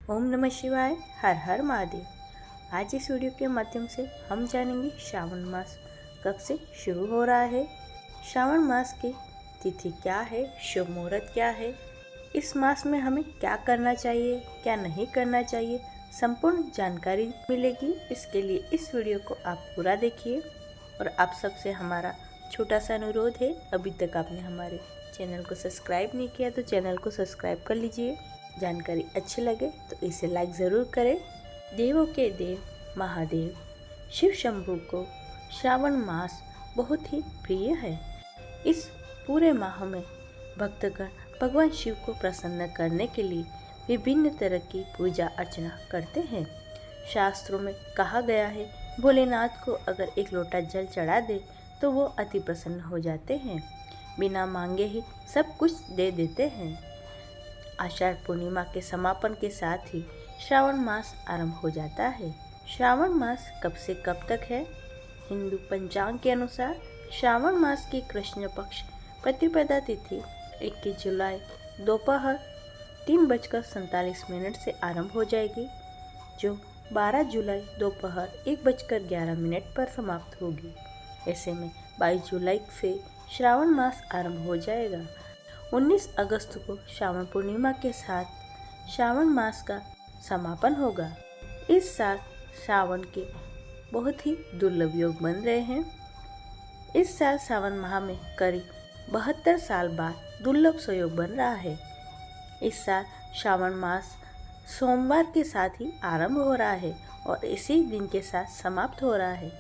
ओम नमः शिवाय। हर हर महादेव। आज इस वीडियो के माध्यम से हम जानेंगे श्रावण मास कब से शुरू हो रहा है, श्रावण मास की तिथि क्या है, शुभ मुहूर्त क्या है, इस मास में हमें क्या करना चाहिए, क्या नहीं करना चाहिए, संपूर्ण जानकारी मिलेगी। इसके लिए इस वीडियो को आप पूरा देखिए। और आप सबसे हमारा छोटा सा अनुरोध है, अभी तक आपने हमारे चैनल को सब्सक्राइब नहीं किया तो चैनल को सब्सक्राइब कर लीजिए। जानकारी अच्छी लगे तो इसे लाइक ज़रूर करें। देवों के देव महादेव शिव शंभु को श्रावण मास बहुत ही प्रिय है। इस पूरे माह में भक्तगण भगवान शिव को प्रसन्न करने के लिए विभिन्न तरह की पूजा अर्चना करते हैं। शास्त्रों में कहा गया है, भोलेनाथ को अगर एक लोटा जल चढ़ा दे तो वो अति प्रसन्न हो जाते हैं, बिना मांगे ही सब कुछ दे देते हैं। आषाढ़ पूर्णिमा के समापन के साथ ही श्रावण मास आरंभ हो जाता है। श्रावण मास कब से कब तक है? हिंदू पंचांग के अनुसार श्रावण मास की कृष्ण पक्ष प्रतिपदा तिथि 21 जुलाई दोपहर 3:47 से आरंभ हो जाएगी, जो 12 जुलाई दोपहर 1:11 पर समाप्त होगी। ऐसे में 22 जुलाई से श्रावण मास आरंभ हो जाएगा। 19 अगस्त को श्रावण पूर्णिमा के साथ श्रावण मास का समापन होगा। इस साल श्रावण के बहुत ही दुर्लभ योग बन रहे हैं। इस साल श्रावण माह में करीब 72 साल बाद दुर्लभ संयोग बन रहा है। इस साल श्रावण मास सोमवार के साथ ही आरंभ हो रहा है और इसी दिन के साथ समाप्त हो रहा है।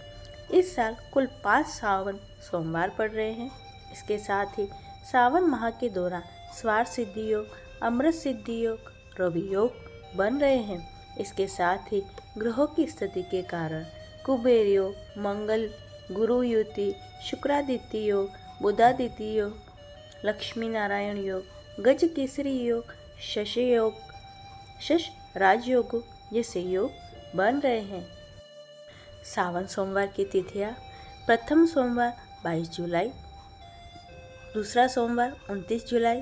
इस साल कुल 5 श्रावण सोमवार पड़ रहे हैं। इसके साथ ही श्रावण माह के दौरान स्वार्थ सिद्धि योग, अमृत सिद्धि योग, रवि योग बन रहे हैं। इसके साथ ही ग्रहों की स्थिति के कारण कुबेर योग, मंगल गुरु युति, शुक्रादित्य योग, बुधादित्य योग, लक्ष्मी नारायण योग, गज केसरी योग, शश योग, शश राजयोग जैसे योग बन रहे हैं। सावन सोमवार की तिथियां: प्रथम सोमवार 22 जुलाई, दूसरा सोमवार 29 जुलाई,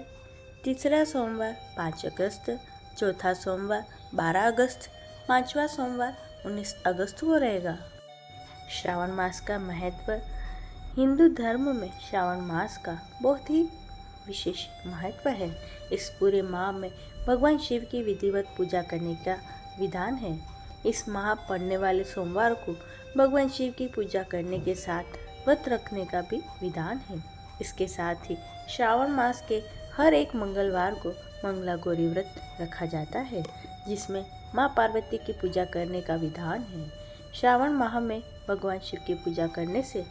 तीसरा सोमवार 5 अगस्त, चौथा सोमवार 12 अगस्त, पांचवा सोमवार 19 अगस्त को रहेगा। श्रावण मास का महत्व: हिंदू धर्म में श्रावण मास का बहुत ही विशेष महत्व है। इस पूरे माह में भगवान शिव की विधिवत पूजा करने का विधान है। इस माह पड़ने वाले सोमवार को भगवान शिव की पूजा करने के साथ व्रत रखने का भी विधान है। इसके साथ ही श्रावण मास के हर एक मंगलवार को मंगला गौरी व्रत रखा जाता है, जिसमें माँ पार्वती की पूजा करने का विधान है। श्रावण माह में भगवान शिव की पूजा करने से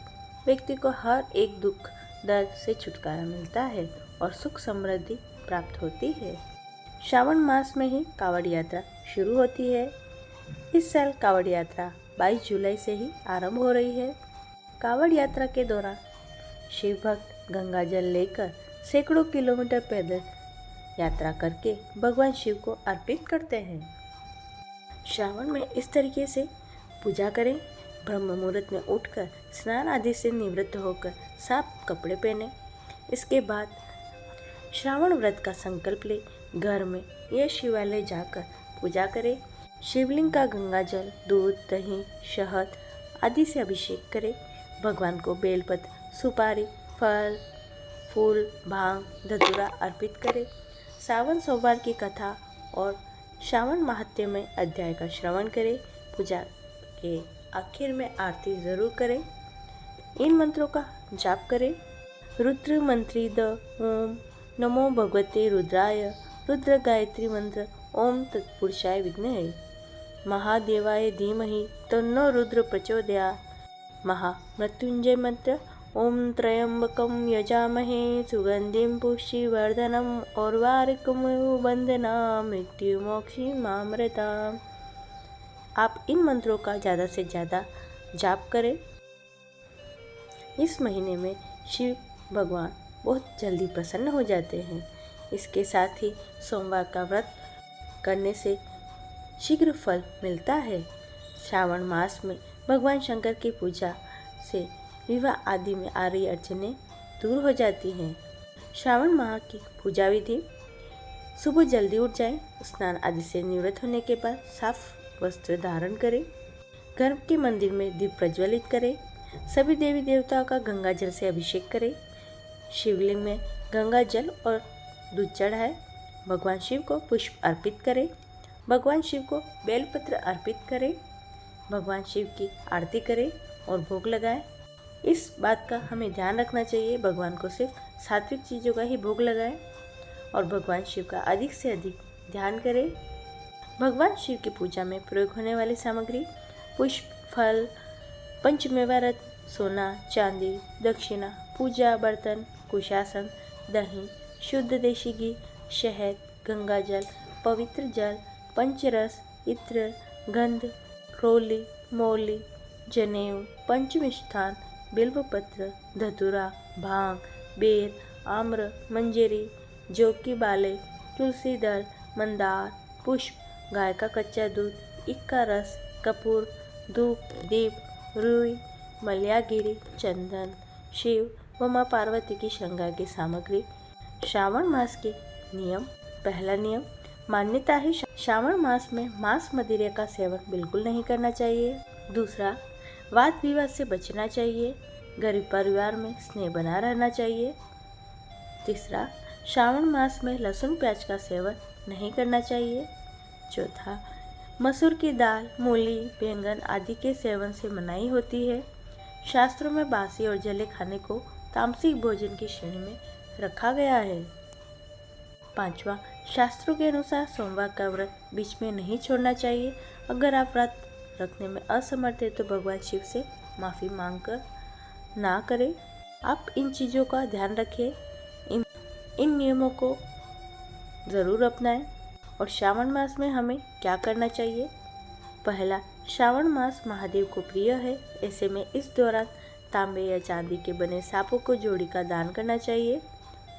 व्यक्ति को हर एक दुख दर्द से छुटकारा मिलता है और सुख समृद्धि प्राप्त होती है। श्रावण मास में ही कावड़ यात्रा शुरू होती है। इस साल कावड़ यात्रा 22 जुलाई से ही आरंभ हो रही है। कावड़ यात्रा के दौरान शिव भक्त गंगा जल लेकर सैकड़ों किलोमीटर पैदल यात्रा करके भगवान शिव को अर्पित करते हैं। श्रावण में इस तरीके से पूजा करें। ब्रह्म मुहूर्त में उठकर स्नान आदि से निवृत्त होकर साफ कपड़े पहने। इसके बाद श्रावण व्रत का संकल्प ले घर में या शिवालय जाकर पूजा करें। शिवलिंग का गंगा जल, दूध, दही, शहद आदि से अभिषेक करें। भगवान को बेलपत्र, सुपारी, फल, फूल, भांग, धतूरा अर्पित करें। सावन सोमवार की कथा और श्रावण महात्म्य में अध्याय का श्रवण करें। पूजा के आखिर में आरती जरूर करें। इन मंत्रों का जाप करें। रुद्र मंत्री द ओम नमो भगवते रुद्राय, रुद्र गायत्री मंत्र ओम तत्पुरुषाय विद्महे, महादेवाय धीमहि तन्नो रुद्र प्रचोदयात्, महामृत्युंजय मंत्र ओम त्र्यंबकं यजामहे सुगंधिं पुष्टिवर्धनम् उर्वारुकमिव बन्धनान् मृत्युमोक्षीमामृताम्। आप इन मंत्रों का ज़्यादा से ज़्यादा जाप करें। इस महीने में शिव भगवान बहुत जल्दी प्रसन्न हो जाते हैं। इसके साथ ही सोमवार का व्रत करने से शीघ्र फल मिलता है। श्रावण मास में भगवान शंकर की पूजा से विवाह आदि में आ रही अड़चनें दूर हो जाती हैं। श्रावण माह की पूजा विधि: सुबह जल्दी उठ जाएं, स्नान आदि से निवृत्त होने के बाद साफ वस्त्र धारण करें, घर के मंदिर में दीप प्रज्वलित करें, सभी देवी देवताओं का गंगा जल से अभिषेक करें, शिवलिंग में गंगा जल और दूध चढ़ाएं, भगवान शिव को पुष्प अर्पित करें, भगवान शिव को बेलपत्र अर्पित करें, भगवान शिव की आरती करें और भोग लगाएं। इस बात का हमें ध्यान रखना चाहिए, भगवान को सिर्फ सात्विक चीज़ों का ही भोग लगाएं और भगवान शिव का अधिक से अधिक ध्यान करें। भगवान शिव की पूजा में प्रयोग होने वाली सामग्री पुष्प, फल, पंचमेवा रत्न, सोना, चांदी, दक्षिणा, पूजा बर्तन, कुशासन, दही, शुद्ध देशी घी, शहद, गंगा जल, पवित्र जल, पंचरस, इत्र, गंध, रोली, मौली, जनेऊ, पंचमिष्ठान, बिल्वपत्र, धतूरा, भांग, बेर, आम्र, मंजरी, जौ की बाले, तुलसी दल, मंदार, पुष्प, गाय का कच्चा दूध, ईख का रस, कपूर, धूप, दीप, रुई, मलयागिरी, चंदन, शिव व माँ पार्वती की श्रृंगार की सामग्री। श्रावण मास के नियम। पहला नियम, मान्यता है श्रावण मास में मांस मदिरा का सेवन बिल्कुल नहीं करना चाहिए। दूसरा, वाद विवाद से बचना चाहिए, गरीब परिवार में स्नेह बना रहना चाहिए। तीसरा, श्रावण मास में लहसुन प्याज का सेवन नहीं करना चाहिए। चौथा, मसूर की दाल, मूली, बैंगन आदि के सेवन से मनाही होती है। शास्त्रों में बासी और जले खाने को तामसिक भोजन की श्रेणी में रखा गया है। पांचवा, शास्त्रों के अनुसार सोमवार का व्रत बीच में नहीं छोड़ना चाहिए। अगर आप व्रत रखने में असमर्थ है तो भगवान शिव से माफ़ी मांगकर ना करें। आप इन चीज़ों का ध्यान रखें, इन नियमों को ज़रूर अपनाएं। और श्रावण मास में हमें क्या करना चाहिए? पहला, श्रावण मास महादेव को प्रिय है, ऐसे में इस दौरान तांबे या चांदी के बने सांपों को जोड़ी का दान करना चाहिए।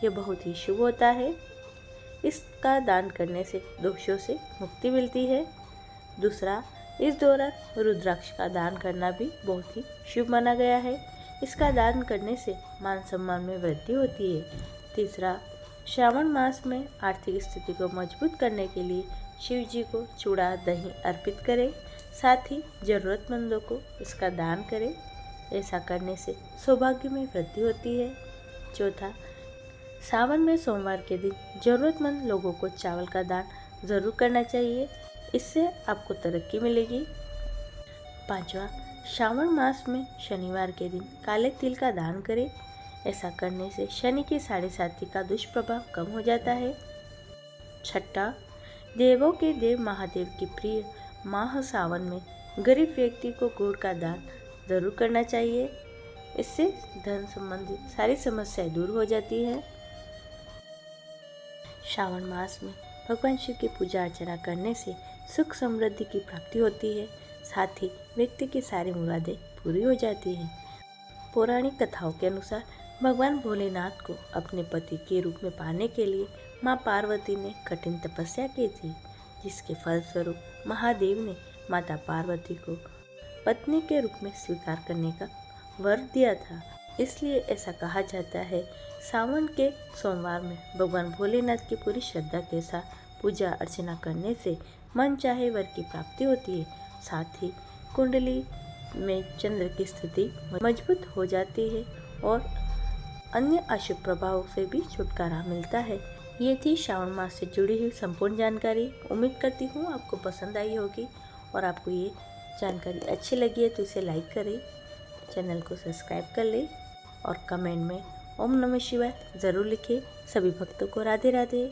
यह बहुत ही शुभ होता है। इसका दान करने से दोषों से मुक्ति मिलती है। दूसरा, इस दौरान रुद्राक्ष का दान करना भी बहुत ही शुभ माना गया है। इसका दान करने से मान सम्मान में वृद्धि होती है। तीसरा, श्रावण मास में आर्थिक स्थिति को मजबूत करने के लिए शिव जी को चूड़ा, दही अर्पित करें, साथ ही जरूरतमंदों को इसका दान करें। ऐसा करने से सौभाग्य में वृद्धि होती है। चौथा, सावन में सोमवार के दिन जरूरतमंद लोगों को चावल का दान जरूर करना चाहिए, इससे आपको तरक्की मिलेगी। पांचवा, श्रावण मास में शनिवार के दिन काले तिल का दान करें। ऐसा करने से शनि की 7.5 का दुष्प्रभाव कम हो जाता है। छठा, देवों के देव महादेव की प्रिय माह सावन में गरीब व्यक्ति को गुड़ का दान जरूर करना चाहिए। इससे धन संबंधित सारी समस्याएं दूर हो जाती है। श्रावण मास में भगवान शिव की पूजा अर्चना करने से सुख समृद्धि की प्राप्ति होती है, साथ ही व्यक्ति की सारी मुरादें पूरी हो जाती हैं। पौराणिक कथाओं के अनुसार भगवान भोलेनाथ को अपने पति के रूप में पाने के लिए माँ पार्वती ने कठिन तपस्या की थी, जिसके फलस्वरूप महादेव ने माता पार्वती को पत्नी के रूप में स्वीकार करने का वर दिया था। इसलिए ऐसा कहा जाता है, सावन के सोमवार में भगवान भोलेनाथ की पूरी श्रद्धा के साथ पूजा अर्चना करने से मन चाहे वर की प्राप्ति होती है। साथ ही कुंडली में चंद्र की स्थिति मजबूत हो जाती है और अन्य अशुभ प्रभावों से भी छुटकारा मिलता है। ये थी श्रावण मास से जुड़ी हुई संपूर्ण जानकारी। उम्मीद करती हूँ आपको पसंद आई होगी और आपको ये जानकारी अच्छी लगी है तो इसे लाइक करें, चैनल को सब्सक्राइब कर लें और कमेंट में ओम नमः शिवाय ज़रूर लिखें। सभी भक्तों को राधे राधे।